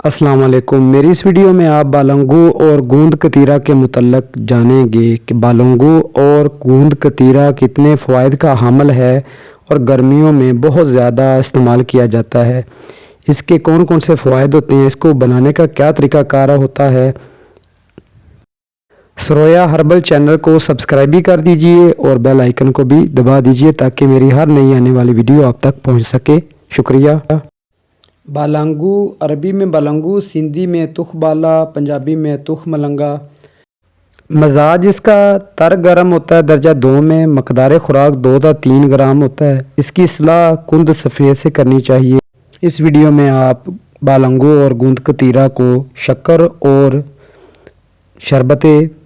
अस्सलाम वालेकुम। मेरी इस वीडियो में आप बालंगू और गूंद कतीरा के मुतल्लक जानेंगे कि बालंगू और गूंद कतीरा कितने फ़वाइद का हामिल है और गर्मियों में बहुत ज़्यादा इस्तेमाल किया जाता है। इसके कौन कौन से फ़वाइद होते हैं, इसको बनाने का क्या तरीक़ाकार होता है। सरोया हर्बल चैनल को सब्सक्राइब भी कर दीजिए और बेल आइकन को भी दबा दीजिए ताकि मेरी हर नई आने वाली वीडियो आप तक पहुंच सके। शुक्रिया। बालंगू अरबी में बालंगू, सिंधी में तुखबाला, पंजाबी में तुख मलंगा। मजाज इसका तर गर्म होता है, दर्जा 2 में। मकदार खुराक 2 से 3 ग्राम होता है। इसकी इस्लाह कुंद सफ़ेद से करनी चाहिए। इस वीडियो में आप बालंगू और गूंद कतीरा को शक्कर और शरबत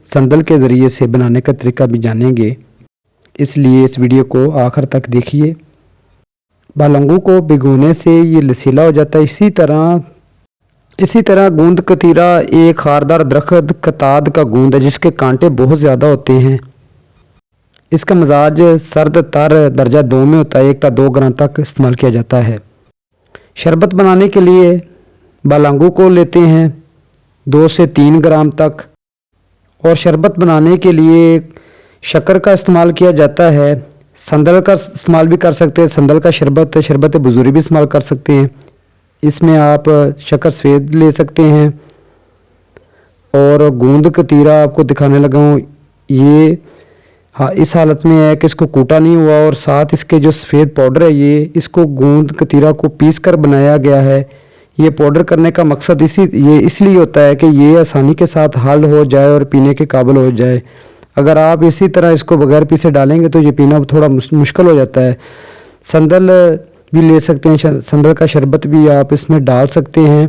संदल के ज़रिए से बनाने का तरीका भी जानेंगे, इसलिए इस वीडियो को आखिर तक देखिए। बालंगू को भिगोने से ये लसीला हो जाता है। इसी तरह गूंद कतीरा एक खारदार दरख्त कताद का गूंद है जिसके कांटे बहुत ज़्यादा होते हैं। इसका मजाज सर्द तर दर्जा 2 में होता है। 1 से 2 ग्राम तक इस्तेमाल किया जाता है। शरबत बनाने के लिए बालंगू को लेते हैं 2 से 3 ग्राम तक, और शरबत बनाने के लिए शक्कर का इस्तेमाल किया जाता है। संदल का इस्तेमाल भी कर सकते हैं। संदल का शरबत बुजुर्ग भी इस्तेमाल कर सकते हैं। इसमें आप शक्कर सफ़ेद ले सकते हैं। और गूंद कतीरा आपको दिखाने लगा हूँ, ये इस हालत में है कि इसको कूटा नहीं हुआ, और साथ इसके जो सफ़ेद पाउडर है ये इसको गूंद कतीरा को पीस कर बनाया गया है। ये पाउडर करने का मकसद इसलिए होता है कि ये आसानी के साथ हल हो जाए और पीने के काबिल हो जाए। अगर आप इसी तरह इसको बगैर पीसे डालेंगे तो ये पीना थोड़ा मुश्किल हो जाता है। संदल भी ले सकते हैं, संदल का शरबत भी आप इसमें डाल सकते हैं।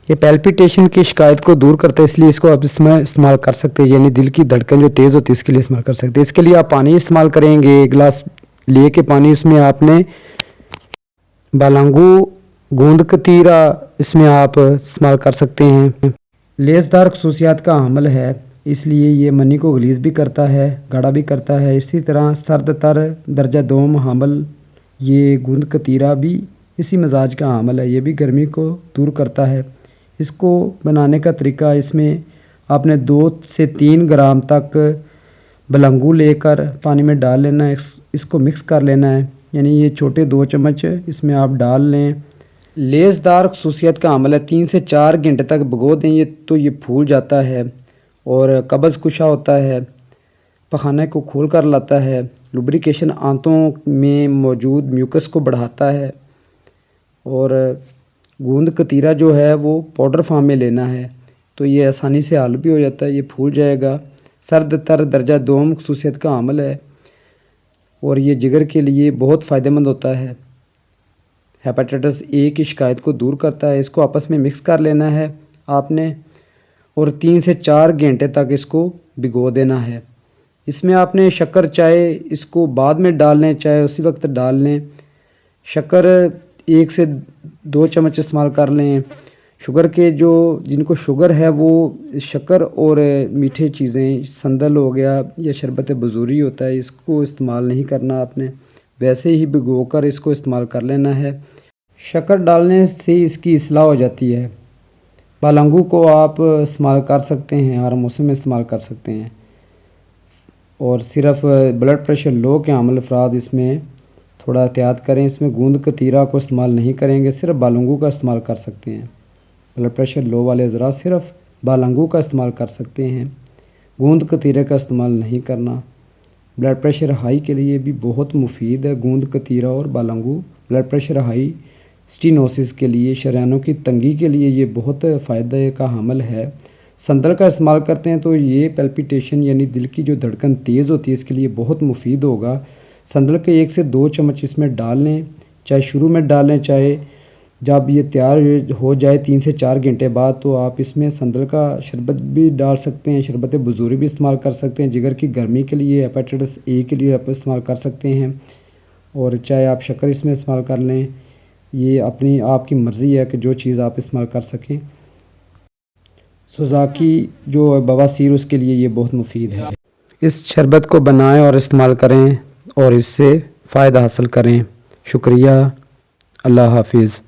ये पैल्पिटेशन की शिकायत को दूर करता है, इसलिए इसको आप इसमें इस्तेमाल कर सकते हैं, यानी दिल की धड़कन जो तेज़ होती है इसके लिए इस्तेमाल कर सकते हैं। इसके लिए आप पानी इस्तेमाल करेंगे। 1 गिलास ले के पानी, उसमें आपने बालंगू गूंद कतीरा इसमें आप इस्तेमाल कर सकते हैं। लेसदार खसूसियात का हामिल है, इसलिए ये मनी को गलीज़ भी करता है, गाढ़ा भी करता है। इसी तरह सर्द तर दर्जा 2 में हामिल ये गूंद कतीरा भी इसी मजाज का हामिल है। ये भी गर्मी को दूर करता है। इसको बनाने का तरीका, इसमें आपने 2 से 3 ग्राम तक बालंगू लेकर पानी में डाल लेना है। इसको मिक्स कर लेना है, यानी ये छोटे 2 चम्मच इसमें आप डाल लें। लेसदार खसूसियत का हामिल है। 3 से 4 घंटे तक भिगो दें ये, तो ये फूल जाता है और कब्ज़ कुशा होता है, पखाने को खोल कर लाता है। लुब्रिकेशन आंतों में मौजूद म्यूकस को बढ़ाता है। और गूंद कतीरा जो है वो पाउडर फॉर्म में लेना है, तो ये आसानी से हल भी हो जाता है, ये फूल जाएगा। सर्द तर दर्जा 2 खसूसियत का हामिल है और ये जिगर के लिए बहुत फ़ायदेमंद होता है। हेपेटाइटिस ए की शिकायत को दूर करता है। इसको आपस में मिक्स कर लेना है आपने, और 3 से 4 घंटे तक इसको भिगो देना है। इसमें आपने शक्कर चाहे इसको बाद में डाल लें चाहे उसी वक्त डाल लें। शक्कर 1 से 2 चम्मच इस्तेमाल कर लें। शुगर के जिनको शुगर है वो शक्कर और मीठे चीज़ें, संदल हो गया या शरबत बजूरी होता है, इसको इस्तेमाल नहीं करना आपने, वैसे ही भिगो कर इसको इस्तेमाल कर लेना है। शक्कर डालने से इसकी इस्लाह हो जाती है। बालंगू को आप इस्तेमाल कर सकते हैं, हर मौसम में इस्तेमाल कर सकते हैं। और सिर्फ ब्लड प्रेशर लो के हामिल अफराद इसमें थोड़ा एहतियात करें। इसमें गूंद कतीरा को इस्तेमाल नहीं करेंगे, सिर्फ बालंगू का इस्तेमाल कर सकते हैं। ब्लड प्रेशर लो वाले हज़रात सिर्फ बालंगू का इस्तेमाल कर सकते हैं, गूंद कतीरे का इस्तेमाल नहीं करना। ब्लड प्रेशर हाई के लिए भी बहुत मुफीद है गूंद कतीरा और बालंगू। ब्लड प्रेशर हाई, स्टीनोसिस के लिए, शरीयानों की तंगी के लिए ये बहुत फ़ायदे का हामिल है। संदल का इस्तेमाल करते हैं तो ये पैल्पिटेशन यानी दिल की जो धड़कन तेज़ होती है इसके लिए बहुत मुफीद होगा। संदल के 1 से 2 चम्मच इसमें डाल लें, चाहे शुरू में डालें चाहे जब ये तैयार हो जाए 3 से 4 घंटे बाद, तो आप इसमें संदल का शरबत भी डाल सकते हैं, शरबत बुजूरी भी इस्तेमाल कर सकते हैं। जिगर की गर्मी के लिए, हेपेटाइटिस ए के लिए आप इस्तेमाल कर सकते हैं, और चाहे आप शक्कर इसमें इस्तेमाल कर लें। ये आपकी मर्ज़ी है कि जो चीज़ आप इस्तेमाल कर सकें। सुज़ाकी जो बवासीर उसके लिए ये बहुत मुफीद है। इस शरबत को बनाएं और इस्तेमाल करें और इससे फ़ायदा हासिल करें। शुक्रिया। अल्लाह हाफिज़।